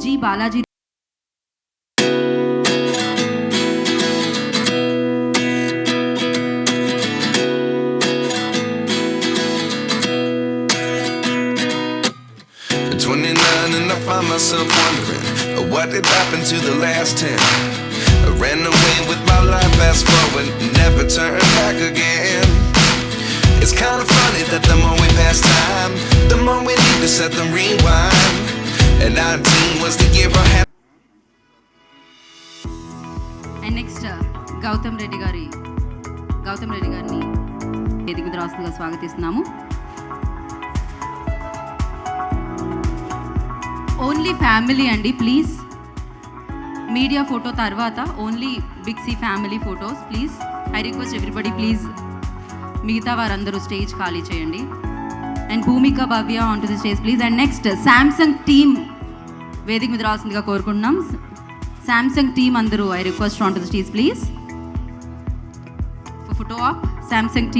G Balaji. And I find myself wondering what did happen to the last 10. I ran away with my life, fast forward, never turn back again. It's kind of funny that the more we pass time, the more we need to set the rewind. And 19 was the year I had. And next Gautham Reddy గారిని వేదిక మీద రాష్ట్రంగా స్వాగతిస్తున్నాము. Only family అండి, please. Media photo తర్వాత only Big C family photos please. I request everybody please. మిగతా వారందరూ stage ఖాళీ చేయండి. And Bhoomika Bhavya onto the stage please. And next Samsung team వేదిక మీద రావాల్సిందిగా కోరుకుంటున్నాం. శాంసంగ్ టీమ్ అందరూ I request onto the stage please. Photo of Samsung team.